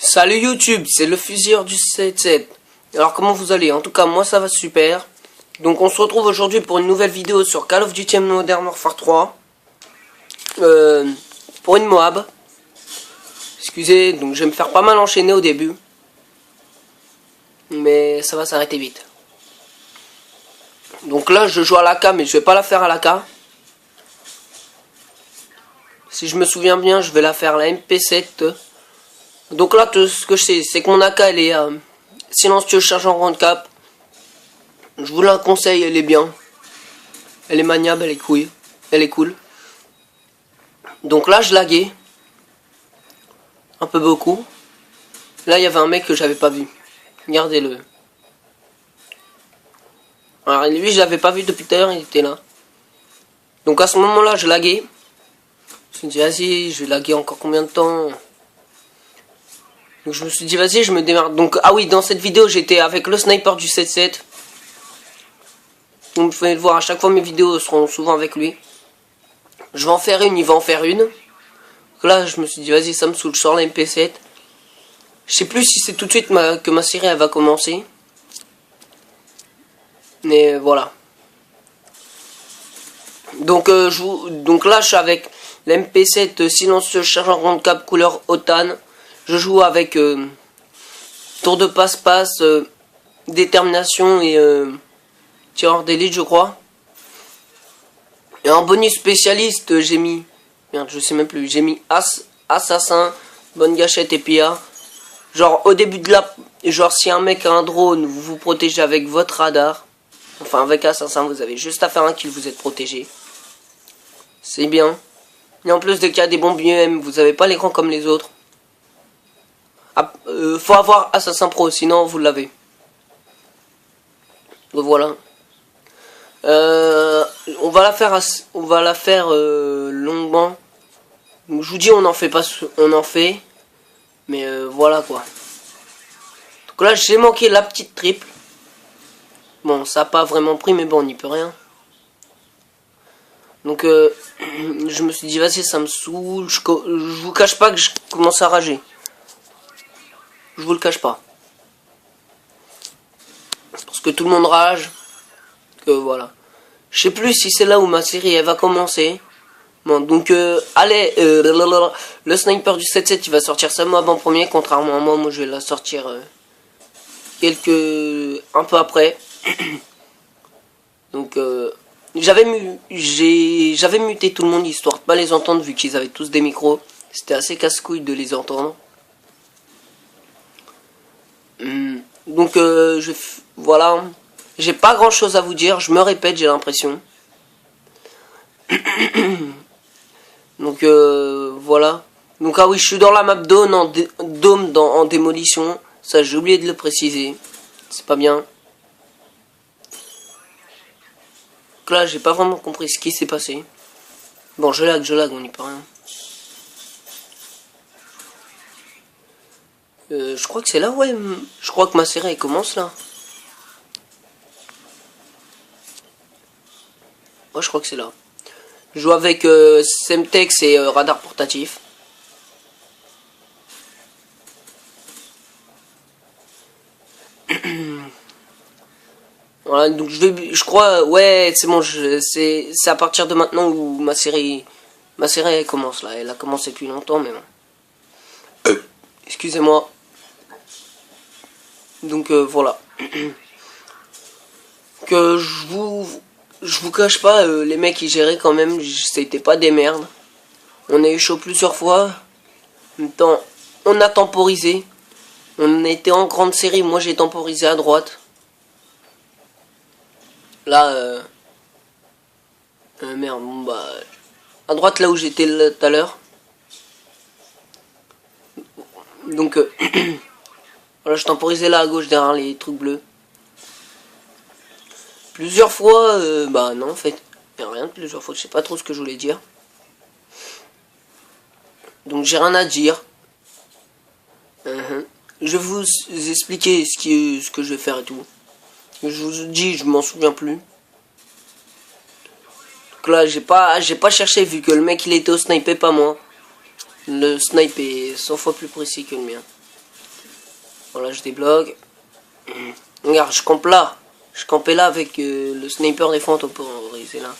Salut YouTube, c'est le fusilleur du 7-7. Alors comment vous allez? En tout cas moi ça va super. Donc on se retrouve aujourd'hui pour une nouvelle vidéo sur Call of Duty Modern Warfare 3. Pour une Moab. Excusez, donc je vais me faire pas mal enchaîner au début. Mais ça va s'arrêter vite. Donc là je joue à l'AK mais je vais pas la faire à l'AK. Si je me souviens bien je vais la faire à la MP7. Donc là, tout ce que je sais, c'est que mon AK, elle est silencieuse, charge en grande cap. Je vous la conseille, elle est bien. Elle est maniable, elle est cool. Elle est cool. Donc là, je laguais. Un peu beaucoup. Là, il y avait un mec que j'avais pas vu. Regardez-le. Alors lui, je l'avais pas vu depuis tout à l'heure, il était là. Donc à ce moment-là, je laguais. Je me suis dit, vas-y, je vais laguer encore combien de temps? Donc je me suis dit vas-y je me démarre. Donc ah oui, dans cette vidéo j'étais avec le sniper du 7-7. Vous pouvez le voir, à chaque fois mes vidéos seront souvent avec lui. Je vais en faire une, il va en faire une. Donc là je me suis dit vas-y ça me saoule, je sors la MP7. Je sais plus si c'est tout de suite que ma série elle va commencer. Mais voilà. Donc, donc là je suis avec la MP7 silencieuse charge en grande cap couleur Otan. Je joue avec tour de passe-passe, détermination et tireur d'élite, je crois. Et en bonus spécialiste, j'ai mis... Merde, je sais même plus. J'ai mis assassin, bonne gâchette et PA. Genre, au début de la... Genre, si un mec a un drone, vous vous protégez avec votre radar. Enfin, avec assassin, vous avez juste à faire un kill, vous êtes protégé. C'est bien. Et en plus, dès qu'il y a des bombes UM, vous n'avez pas l'écran comme les autres. Faut avoir Assassin Pro, sinon vous l'avez. Donc voilà. On va la faire longuement. Donc, je vous dis, on en fait pas, on en fait. Mais voilà quoi. Donc là, j'ai manqué la petite triple. Bon, ça n'a pas vraiment pris, mais bon, on n'y peut rien. Donc je me suis dit, vas-y, ça me saoule. Je vous cache pas que je commence à rager. Je vous le cache pas. Parce que tout le monde rage. Que voilà. Je sais plus si c'est là où ma série elle va commencer. Bon, donc allez, le sniper du 7-7 il va sortir sa mob en premier. Contrairement à moi, moi je vais la sortir un peu après. Donc j'avais muté tout le monde histoire de pas les entendre vu qu'ils avaient tous des micros. C'était assez casse-couille de les entendre. Donc voilà, j'ai pas grand chose à vous dire, je me répète, j'ai l'impression. Donc voilà. Donc ah oui, je suis dans la map Dome en démolition, ça j'ai oublié de le préciser, c'est pas bien. Donc là j'ai pas vraiment compris ce qui s'est passé. Bon je lag, on n'y peut rien. Je crois que c'est là, ouais. Je crois que ma série elle commence là. Ouais, je crois que c'est là. Je joue avec Semtex et radar portatif. Voilà, donc je crois, ouais, c'est bon, c'est à partir de maintenant où ma série elle commence là. Elle a commencé depuis longtemps, mais bon. Excusez-moi. Donc voilà. Que je vous cache pas, les mecs ils géraient quand même, c'était pas des merdes. On a eu chaud plusieurs fois. En même temps, on a temporisé. On était en grande série, moi j'ai temporisé à droite. Là, merde, bon bah... À droite là où j'étais tout à l'heure. Donc, voilà, je temporisais là à gauche derrière les trucs bleus. Plusieurs fois, bah non en fait, il n'y a rien de plusieurs fois, je sais pas trop ce que je voulais dire. Donc j'ai rien à dire. Je vais vous expliquer ce que je vais faire et tout. Je vous dis, je m'en souviens plus. Donc là, j'ai pas cherché vu que le mec il était au sniper, pas moi. Le snipe est 100 fois plus précis que le mien. Voilà, je débloque. Regarde, je campe là. Je campais là avec le sniper des fois temporisé là.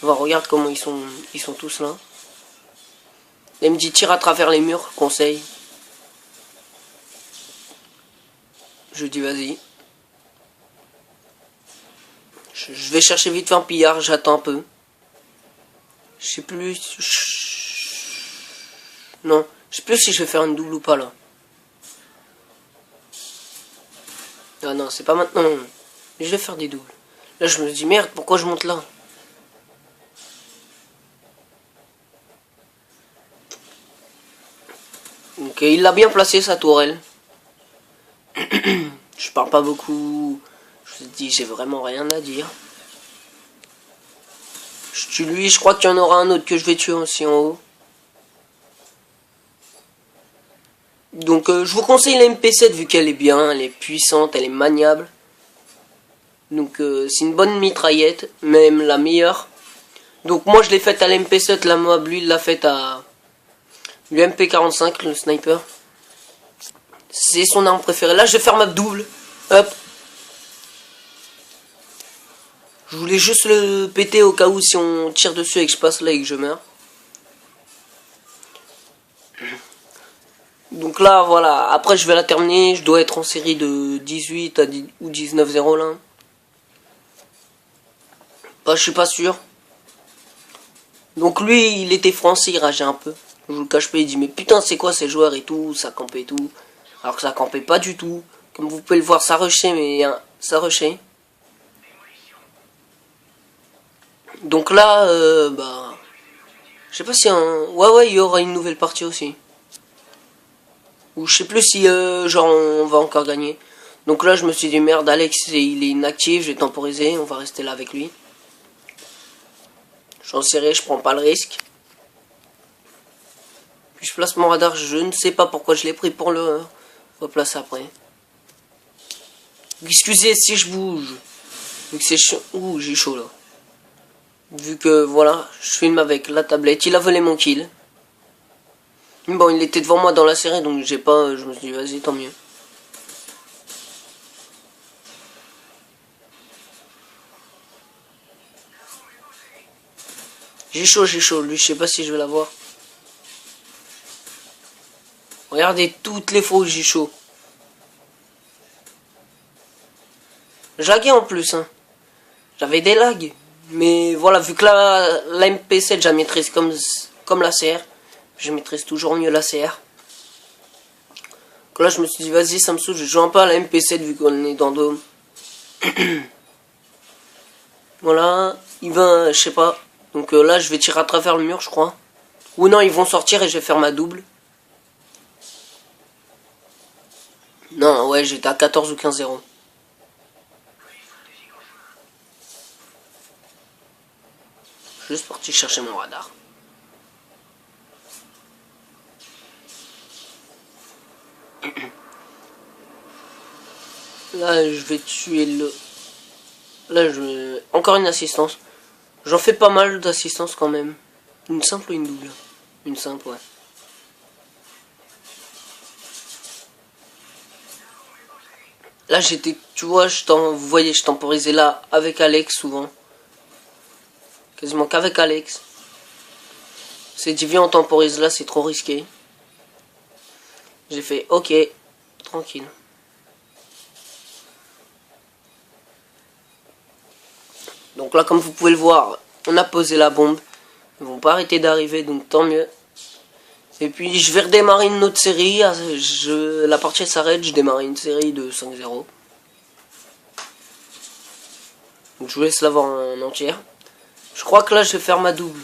Voilà, regarde comment ils sont tous là. Il me dit tire à travers les murs, conseil. Je dis vas-y. Je vais chercher vite fait un pillard, j'attends un peu. Je sais plus. Non, je sais plus si je vais faire une double ou pas là. Ah non, c'est pas maintenant. Je vais faire des doubles. Là, je me dis merde, pourquoi je monte là? Ok, il l'a bien placé sa tourelle. Je parle pas beaucoup. Je te dis, j'ai vraiment rien à dire. Je tue lui, je crois qu'il y en aura un autre que je vais tuer aussi en haut. Donc je vous conseille la MP7 vu qu'elle est bien, elle est puissante, elle est maniable. Donc c'est une bonne mitraillette, même la meilleure. Donc moi je l'ai faite à la MP7, la Moab lui il l'a faite à l'UMP45, le sniper. C'est son arme préférée. Là je vais faire ma double. Hop. Je voulais juste le péter au cas où si on tire dessus et que je passe là et que je meurs. Donc là voilà, après je vais la terminer, je dois être en série de 18 à 10 ou 19-0 là. Bah je suis pas sûr. Donc lui il était français, il rageait un peu. Je vous le cache pas, il dit mais putain c'est quoi ces joueurs et tout, ça campait et tout. Alors que ça campait pas du tout. Comme vous pouvez le voir ça rushait mais hein, ça rushait. Donc là bah je sais pas si ouais il y aura une nouvelle partie aussi. Ou je sais plus si genre on va encore gagner. Donc là je me suis dit merde Alex il est inactif, je vais temporiser, on va rester là avec lui. Je suis en serré, je prends pas le risque. Puis je place mon radar, je ne sais pas pourquoi je l'ai pris pour le replacer après. Excusez si je bouge. Vu que c'est chaud. Ouh j'ai chaud là. Vu que voilà, je filme avec la tablette, il a volé mon kill. Bon il était devant moi dans la série donc j'ai pas. Je me suis dit vas-y tant mieux. J'ai chaud, lui je sais pas si je vais l'avoir. Regardez toutes les fois où j'ai chaud. J'laguais en plus hein. J'avais des lags. Mais voilà, vu que la MP7 je la maîtrise comme la CR. Je maîtrise toujours mieux la CR. Donc là je me suis dit vas-y ça me saoule, je joue un peu à la MP7 vu qu'on est dans Dôme. Voilà, il va, je sais pas. Donc là je vais tirer à travers le mur je crois. Ou non ils vont sortir et je vais faire ma double. Non ouais j'étais à 14 ou 15-0. Juste parti chercher mon radar. Là je vais tuer le... Là je... Encore une assistance. J'en fais pas mal d'assistance quand même. Une simple ou une double? Une simple ouais. Là j'étais, tu vois, vous voyez, je temporisais là avec Alex souvent. Quasiment qu'avec Alex. C'est dit viens on temporise là, c'est trop risqué. J'ai fait ok, tranquille. Donc là comme vous pouvez le voir, on a posé la bombe. Ils vont pas arrêter d'arriver donc tant mieux. Et puis je vais redémarrer une autre série. La partie s'arrête, je démarre une série de 5-0. Donc je vous laisse la voir en entière. Je crois que là je vais faire ma double.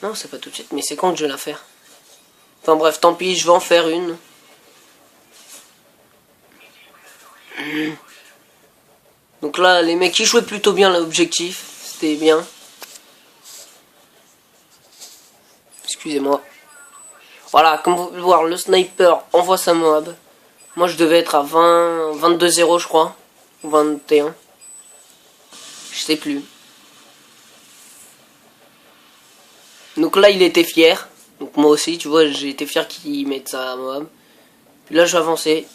Non c'est pas tout de suite, mais c'est quand que je vais la faire. Enfin bref, tant pis, je vais en faire une. Donc là les mecs ils jouaient plutôt bien l'objectif. C'était bien. Excusez-moi. Voilà, comme vous pouvez le voir, le sniper envoie sa Moab. Moi je devais être à 22-0 je crois. Ou 21. Je sais plus. Donc là il était fier. Donc moi aussi, tu vois, j'ai été fier qu'ils mettent ça à Moab. Puis là, je vais avancer.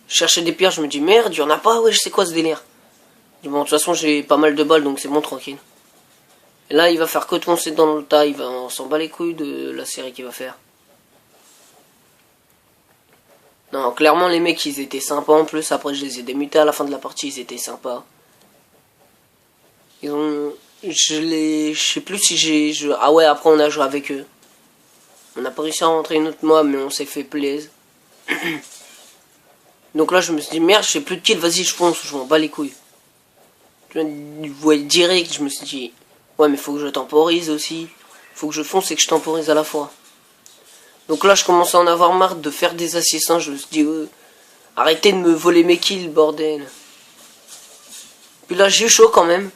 Je cherchais des pierres, je me dis merde, il y en a pas, ouais, je sais quoi ce délire. Je dis, bon, de toute façon, j'ai pas mal de balles, donc c'est bon, tranquille. Et là, il va faire que de foncer dans le tas, il va on s'en bat les couilles de la série qu'il va faire. Non, clairement, les mecs, ils étaient sympas en plus. Après, je les ai démutés à la fin de la partie, ils étaient sympas. Ils ont... Je sais plus si j'ai... Ah ouais, après, on a joué avec eux. On n'a pas réussi à rentrer une autre mob, mais on s'est fait plaisir. Donc là, je me suis dit, merde, je fais plus de kills, vas-y, je fonce, je m'en bats les couilles. Je vois direct, je me suis dit, ouais, mais faut que je temporise aussi. Faut que je fonce et que je temporise à la fois. Donc là, je commence à en avoir marre de faire des assistants. Je me suis dit, arrêtez de me voler mes kills, bordel. Puis là, j'ai chaud quand même.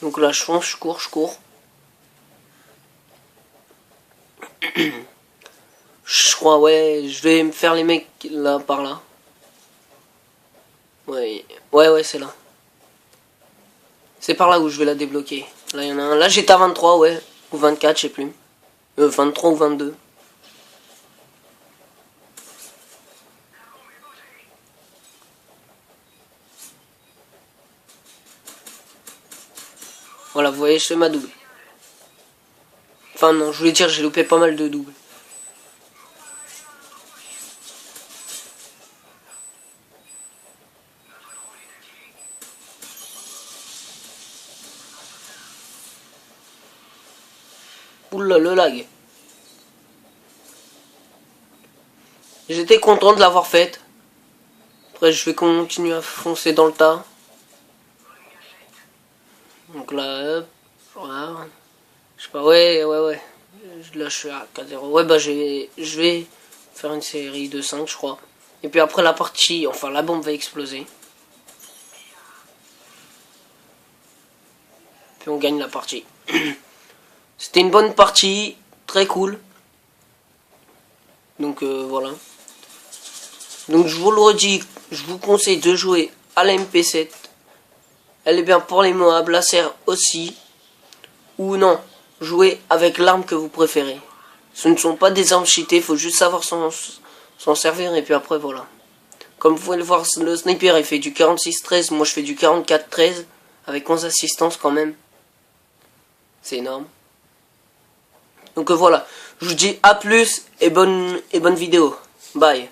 Donc là, je fonce, je cours. Je crois, ouais, je vais me faire les mecs là, par là. Ouais, c'est là. C'est par là où je vais la débloquer. Là, il y en a un. Là, j'étais à 23, ouais. Ou 24, je sais plus. 23 ou 22. Voilà, vous voyez, je fais ma double. Enfin, non, je voulais dire, j'ai loupé pas mal de doubles. Oula, le lag. J'étais content de l'avoir faite. Après, je vais continuer à foncer dans le tas. Donc là, hop, voilà. Je sais pas, ouais. Là, je suis à 4-0. Ouais, bah, je vais faire une série de 5, je crois. Et puis après la partie, enfin, la bombe va exploser. Puis on gagne la partie. C'était une bonne partie, très cool. Donc voilà. Donc je vous le redis, je vous conseille de jouer à la MP7. Elle est bien pour les Moab, la serre aussi. Ou non, jouez avec l'arme que vous préférez. Ce ne sont pas des armes cheatées, il faut juste savoir s'en servir et puis après voilà. Comme vous pouvez le voir, le sniper il fait du 46-13, moi je fais du 44-13 avec 11 assistances quand même. C'est énorme. Donc voilà, je vous dis à plus et bonne vidéo. Bye.